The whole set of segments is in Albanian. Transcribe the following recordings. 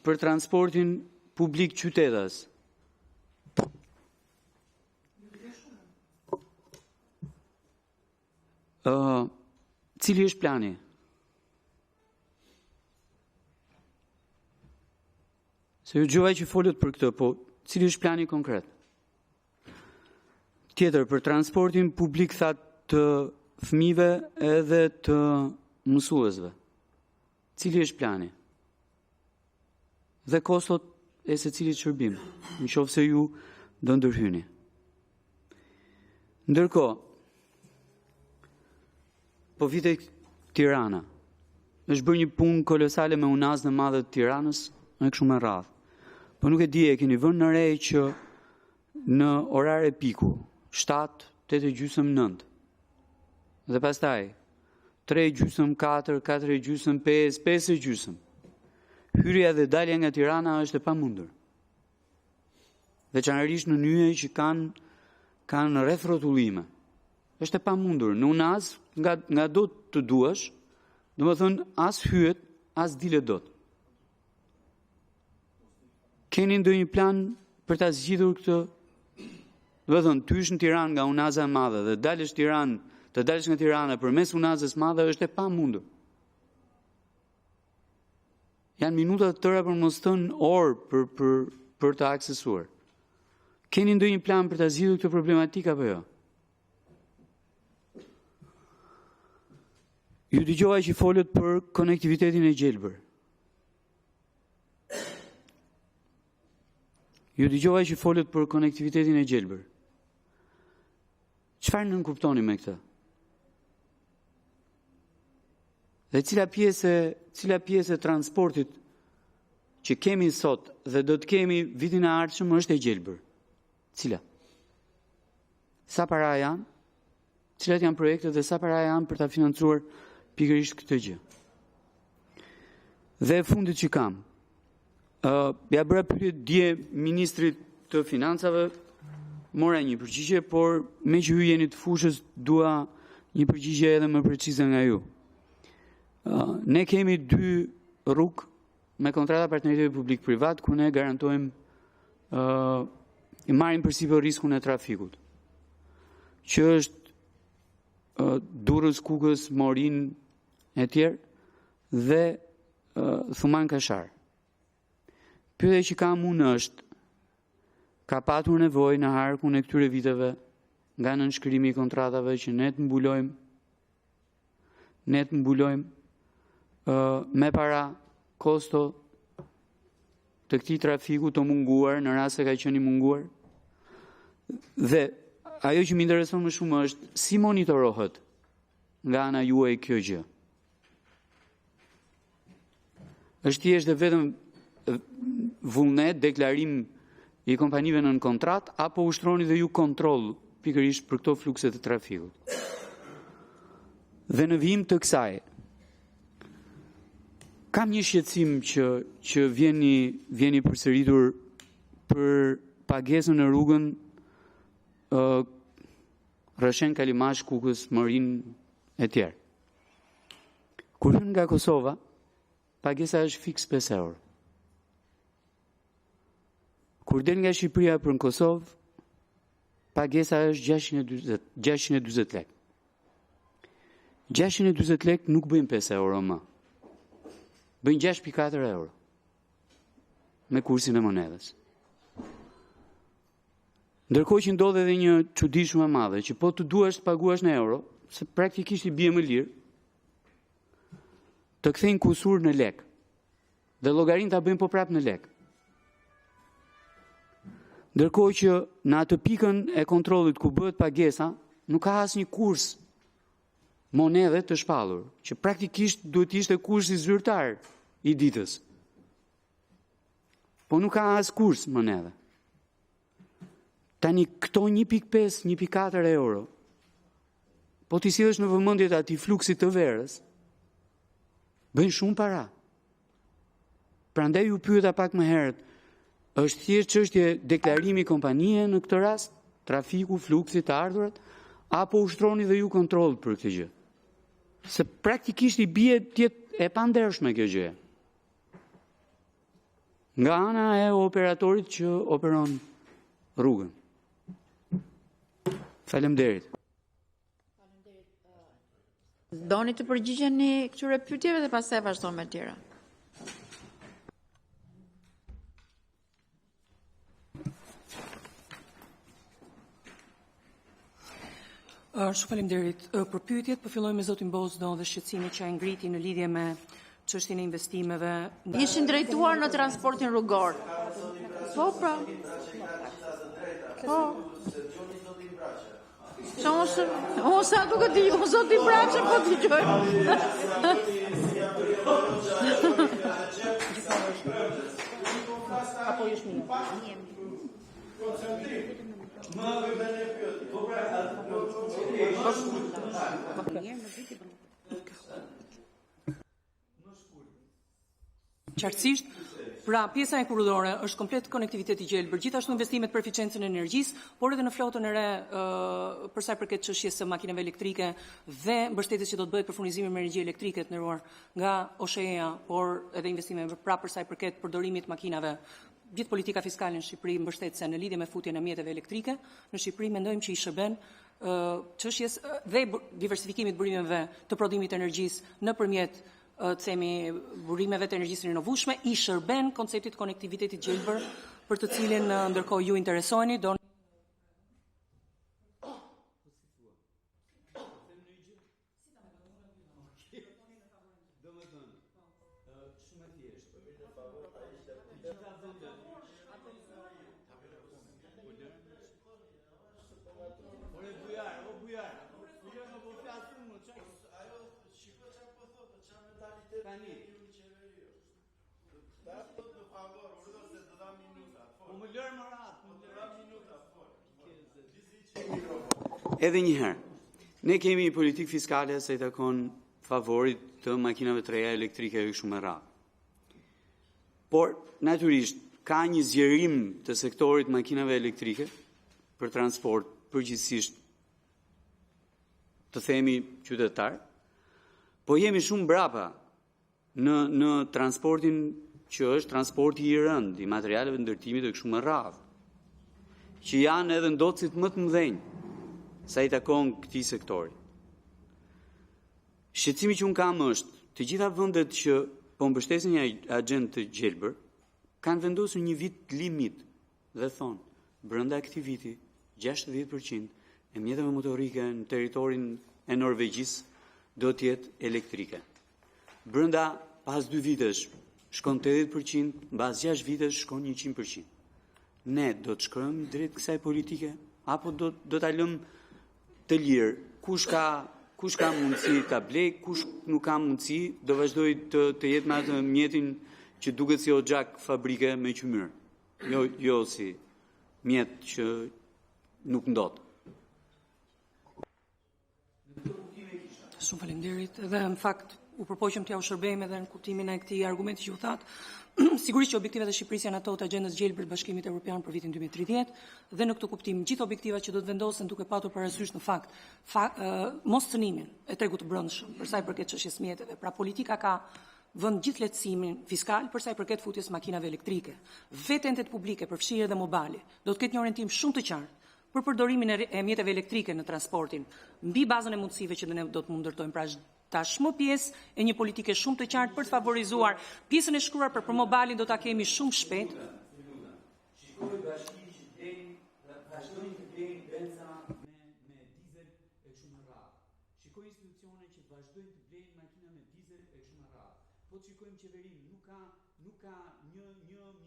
për transportin publik qytetas. Cili është plani? Se ju gjuaj që folët për këtë, po cili është plani konkret? Tjetër, për transportin publik thatë të fëmijëve edhe të mësuesve. Cili është plani? Dhe kostot e se cilit shërbim, në qoftë se ju do ndërhyni. Ndërkohë, po vite Tirana, është bërë një punë kolosale me unazën e madhe të Tiranës, në kështu me radhë. Po nuk e di, e keni vënë në re që në orare piku, 7, 8:30, 9, dhe pastaj 3:30, 4, 4:30, 5, 5:30. Hyrja dhe dalja nga Tirana është e pamundur. Veçanërisht në nyje që kanë rreth rrotullime. Është e pamundur. Në unaz, nga do të duash, domethënë as hyet, as dilet dot. Keni ndonjë plan për ta zgjidhur këtë? Domethënë, ty ish në Tiranë nga unaza e madhe dhe të dalësh nga Tirana përmes unazës madhe është e pamundur. Janë minuta të tëra për mos thënë orë për të aksesuar. Keni ndonjë plan për ta zgjidhur këtë problematikë apo jo? Ju dëgjova që folët për konektivitetin e gjelbër. Çfarë nën kuptoni me këtë? Dhe cila pjesë e transportit që kemi sot dhe do të kemi vitin e ardhshëm është e gjelbër? Cila? Sa para janë? Cilat janë projektet dhe sa para janë për ta financuar pikërisht këtë gjë? Dhe fundit që kam, ja bëra pyetje dje ministrit të financave, mora një përgjigje, por me që ju jeni të fushës, dua një përgjigje edhe më precize nga ju. Ne kemi 2 rrugë me kontrata partneriteti publik-privat, ku ne garantojmë, i marrim përsipër riskun e trafikut, që është Durrës, Kukës, Morin e tjerë, dhe Thuman Kashar. Pyetja që kam unë është, ka patur nevojë në harkun e këtyre viteve nga nënshkrimi i kontratave që ne të mbulojmë me para kosto të këtij trafiku të munguar në rast se ka qenë i munguar? Dhe ajo që më intereson më shumë është si monitorohet nga ana juaj kjo gjë. Është thjesht vetëm vullnet, deklarim i kompanive nën kontrat, apo ushtroni dhe ju kontroll pikërisht për këto flukse të trafikut? Dhe në vijim të kësaj, kam një shqetësim që vjeni përsëritur për pagesën në rrugën Rrëshen Kalimash, Kukës, Morin e tjerë. Kur hyn nga Kosova, pagesa është fiks 5 euro. Kur del nga Shqipëria për në Kosovë, pagesa është 640 lek. 640 lek nuk bëjnë 5 euro më. Bëjnë 6,4 euro me kursin e monedhës. Ndërkohë që ndodhe edhe një çudi shumë e madhe, që po të duash të paguash në euro, se praktikisht i bie më lirë, të kthejnë kusur në lek. Dhe llogarinë ta bëjnë po prapë në lek. Ndërkohë që në atë pikën e kontrollit ku bëhet pagesa, nuk ka asnjë kurs monedhe të shpallur, që praktikisht duhet ishte kursi zyrtar i ditës. Po nuk ka as kurs monedhe. Tani këto 1,5, 1,4 euro, po t'i sillesh në vëmendje të atij fluksit të verës, bëjnë shumë para. Prandaj ju pyeta pak më herët, është thjesht çështje deklarimi kompanie në këtë rast, trafiku, fluksi të ardhurat, apo ushtroni dhe ju kontroll për këtë gjë? Se praktikisht i bie tjetë e pandershme kjo gjë. nga ana e operatorit që operon rrugën. Faleminderit. Doni të përgjigjeni këtyre pyetjeve dhe pastaj vazhdojmë me tjera. Shumë faleminderit. Për pyetjet, po filloj me zotin Bozdo dhe shqetësimin që ai ngriti në lidhje me çështjen e investimeve. Ishin drejtuar në transportin rrugor. Po, pra. Po. Unë sa duke di, unë zoti Braçe po t'i gjoj. Apo është mirë. Qartësisht, pra pjesa e kurridore është komplet konektiviteti gjelbër, gjithashtu investimet për eficiencën e energjisë, por edhe në flotën e re për sa i përket çështjes së makinave elektrike dhe mbështetjes që do të bëhet për furnizimin me energji elektrike të ndëruar nga OSHE-ja, por edhe investimeve për sa i përket përdorimit makinave. Gjithë politika fiskale në Shqipëri mbështet se në lidhje me futjen e mjeteve elektrike, në Shqipëri mendojmë që i shërben çështjes dhe diversifikimit burimeve të prodhimit të energjisë nëpërmjet burimeve të energjisë rinovueshme, i shërben konceptit konektivitetit gjelbër, për të cilin ndërkohë ju interesojeni. Edhe një herë, ne kemi politikë fiskale se i takon favorit të makinave të reja elektrike e kështu me radhë. Por, natyrisht, ka një zgjerim të sektorit makinave elektrike për transport, përgjithsisht të themi qytetar, po jemi shumë brapa në transportin që është transporti i rënd, i materialeve ndërtimit e kështu me radhë, që janë edhe ndotësit më të mëdhenj sa i takon këtij sektori. Shqetësimi që unë kam është, të gjitha vendet që po mbështesin një agent të gjelbër, kanë vendosur një vit limit dhe thonë, brenda këtij viti, 60% e mjeteve motorike në territorin e Norvegjisë do të jetë elektrike. Brenda pas 2 vitesh shkon 80%, mbas 6 vitesh shkon 100%. Ne do të shkojmë drejt kësaj politike apo do ta lëmë të lirë, kush ka mundësi ta blej, kush nuk ka mundësi, do vazhdoj të jetë me atë mjetin që duket si o gjak fabrike me qymyr. Jo si mjet që nuk ndot. Shumë faleminderit. Dhe në fakt u përpoqëm t'ja u shërbejmë edhe në kuptimin e këtij argumenti që u thatë. Sigurisht që objektivat e Shqipërisë janë ato të agjendës gjelbër të Bashkimit Evropian për vitin 2030 dhe në këtë kuptim gjithë objektivat që do të vendosen duke patur parasysh në fakt mos cënimin e tregut të brendshëm për sa i përket çështjes mjeteve. Pra politika ka vënë gjithë lehtësimin fiskal për sa i përket futjes makinave elektrike. Vetë entet publike, përfshirë edhe Mobali, do të ketë një orientim shumë të qartë për përdorimin e mjeteve elektrike në transportin, mbi bazën e mundësive që ne do të mund ndërtojmë. Pra tashmë pjesë e një politike shumë të qartë për të favorizuar pjesën e shkruar për Mobalin do ta kemi shumë shpejt. Shikoj bashki që vazhdojnë të blejnë benza me dizel e kështu me radhë. Shikoj institucione që vazhdojnë të blejnë makina me dizel e kështu me radhë. Po të shikojmë qeverinë, nuk ka një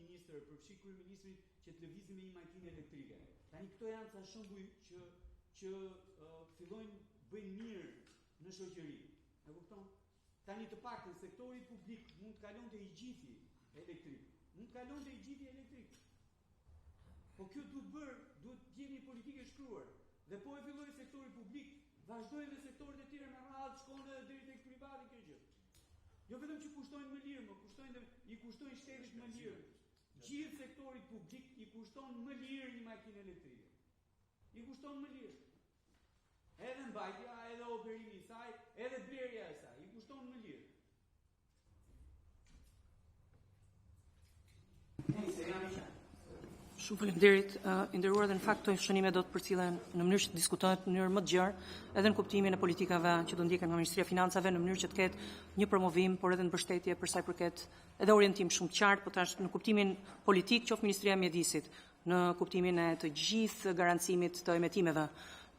ministër, përfshi kryeministrin që të lëvizë me një makinë elektrike. Tani këto janë ca shembuj që fillojnë bëjnë mirë në shoqëri. E kupton? Tani të paktën sektori publik mund të kalonte i gjithi elektrik. Po kjo duhet të jemi politikë e shkruar. Dhe po e filloi sektori publik, vazhdojnë dhe sektorët e tjerë me radhë shkojnë deri tek privati kjo gjë. Jo vetëm që kushtojnë më lirë, i kushtojnë shtetit më lirë. Gjithë sektorit publik i kushton më lirë një makinë elektrike. I kushton më lirë. Edhe mbajtja, edhe operimi i saj, edhe blerja e saj, i kushton më lirë. Shumë faleminderit. I nderuar, dhe në fakt këto shënime do të përcillen në mënyrë që të diskutohet në mënyrë më të gjerë, edhe në kuptimin e politikave që do ndjeken nga Ministria e Financave, në mënyrë që të ketë një promovim, por edhe në mbështetje për sa i përket edhe orientim shumë të qartë, por tash në kuptimin politik, qoftë Ministria e Mjedisit, në kuptimin e të gjithë garancimit të emetimeve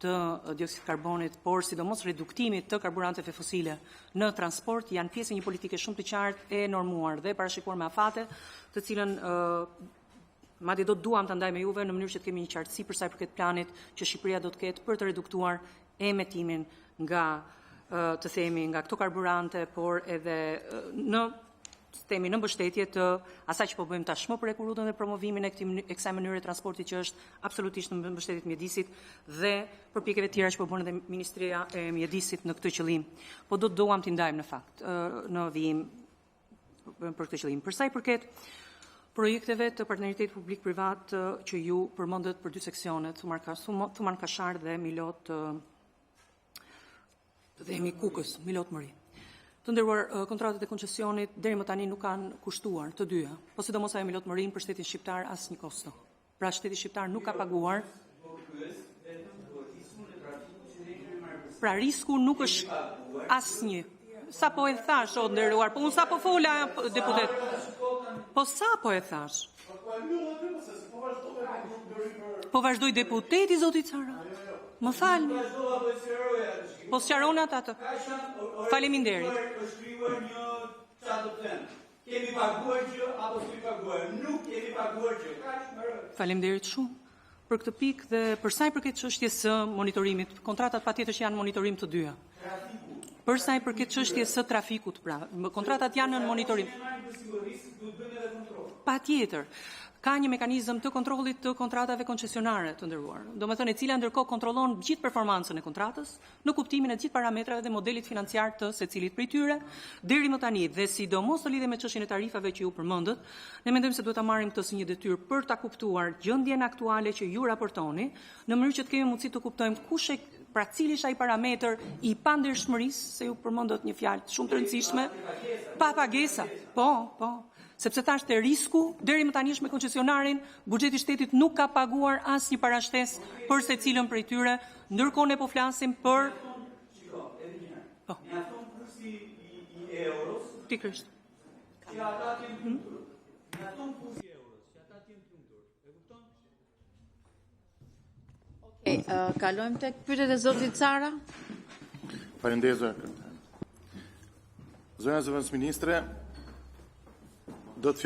të dioksidit karbonit, por sidomos reduktimit të karburanteve fosile në transport, janë pjesë e një politike shumë të qartë e normuar dhe parashikuar me afate, të cilën madje do të duam ta ndaj me juve në mënyrë që të kemi një qartësi për sa i përket planit që Shqipëria do të ketë për të reduktuar emetimin nga të themi nga këto karburante, por edhe në mbështetje të asaj që po bëjmë tashmë për rekurutën dhe promovimin e kësaj mënyre transporti që është absolutisht në mbështetje të mjedisit dhe për pikeve tjera që po bën edhe Ministria e Mjedisit në këtë qëllim. Po do të duam t'i ndajmë në fakt në vijim për këtë qëllim. Për sa i përket projekteve të partneritetit publik-privat që ju përmendët për dy seksionet, Thuman Kashar dhe Milot dhe Kukës, Milot Mëri. Të nderuar, kontratat e koncesionit deri më tani nuk kanë kushtuar të dyja, po sidomos ajo Milot Mërin për shtetin shqiptar asnjë kosto. Pra shteti shqiptar nuk ka paguar. Pra risku nuk është asnjë. Sa po e thash, o nderuar, po unë sa po fola deputet. Po sa po e thash? Po vazhdoj deputeti, zoti Cara. Më falni. Po sqarona atë. Faleminderit. Kemi paguar gjë apo s'kemi paguar? Nuk kemi paguar gjë. Faleminderit shumë për këtë pikë dhe për sa i përket çështjes së monitorimit, kontratat patjetër që janë monitorim të dyja. Për sa i përket çështjes së trafikut, pra, kontratat janë në monitorim. Patjetër. Ka një mekanizëm të kontrollit të kontratave koncesionare të nderuar. Domethënë e cila ndërkohë kontrollon gjithë performancën e kontratës në kuptimin e gjithë parametrave dhe modelit financiar të secilit prej tyre deri më tani dhe sidomos në lidhje me çështjen e tarifave që ju përmendët, ne mendojmë se duhet ta marrim këtë si një detyrë për ta kuptuar gjendjen aktuale që ju raportoni, në mënyrë që të kemi mundësi të kuptojmë kush pra cili është ai parametër i pandershmërisë, se ju përmendët një fjalë shumë të rëndësishme, pa pagesa. Po. Sepse thashtë risku, deri më tani me koncesionarin, buxheti i shtetit nuk ka paguar asnjë parashtesë për secilën prej tyre, ndërkohë ne po flasim për Po. Ja thon kursi i euros. Pikërisht. Që ata të jenë lumtur. Ja thon kursi i euros, që ata të jenë lumtur. E kupton? Kalojmë tek pyetjet e zotit Cara. Faleminderit zotëra. Zonja Zëvendës Ministre, do të